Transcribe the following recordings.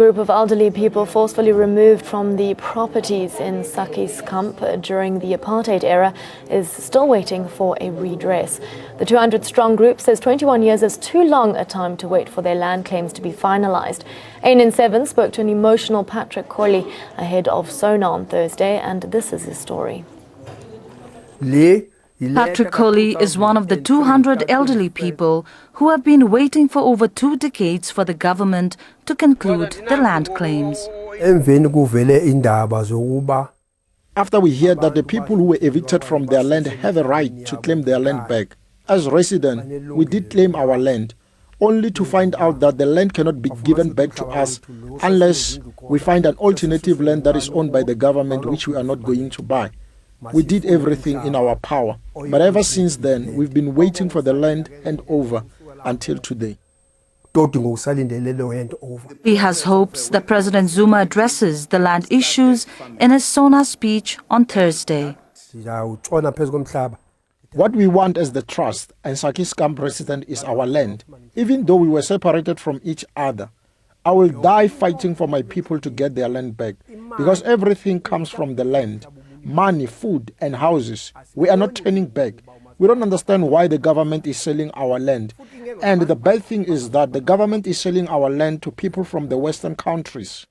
group of elderly people forcefully removed from the properties in Sakkieskamp during the apartheid era is still waiting for a redress. The 200-strong group says 21 years is too long a time to wait for their land claims to be finalized. ANN7 spoke to an emotional Patrick Colley ahead of Sona on Thursday, and this is his story. Patrick Colley is one of the 200 elderly people who have been waiting for over 2 decades for the government to conclude the land claims. After we hear that the people who were evicted from their land have a right to claim their land back, as residents, we did claim our land, only to find out that the land cannot be given back to us unless we find an alternative land that is owned by the government, which we are not going to buy. We did everything in our power, but ever since then, we've been waiting for the land handover until today. He has hopes that President Zuma addresses the land issues in his Sona speech on Thursday. What we want as the trust and Sakkieskamp resident is our land. Even though we were separated from each other, I will die fighting for my people to get their land back, because everything comes from the land. Money, food and houses. We are not turning back. We don't understand why the government is selling our land. And the bad thing is that the government is selling our land to people from the Western countries.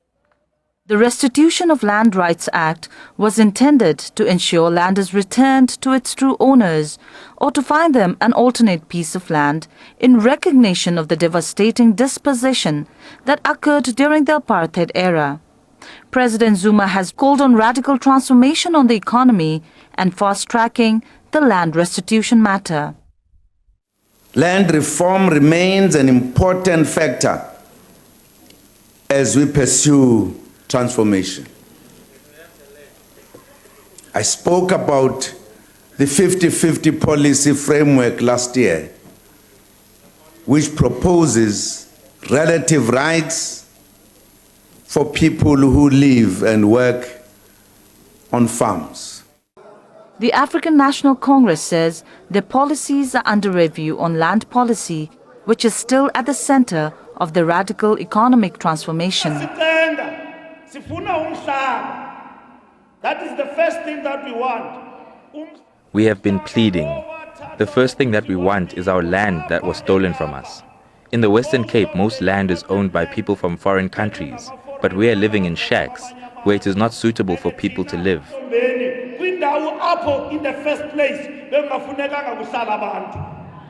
The Restitution of Land Rights Act was intended to ensure land is returned to its true owners or to find them an alternate piece of land in recognition of the devastating dispossession that occurred during the apartheid era. President Zuma has called on radical transformation on the economy and fast-tracking the land restitution matter. Land reform remains an important factor as we pursue transformation. I spoke about the 50-50 policy framework last year, which proposes relative rights for people who live and work on farms. The African National Congress says their policies are under review on land policy, which is still at the center of the radical economic transformation. That is the first thing that we want. We have been pleading. The first thing that we want is our land that was stolen from us. In the Western Cape, most land is owned by people from foreign countries, but we are living in shacks where it is not suitable for people to live. In the first place,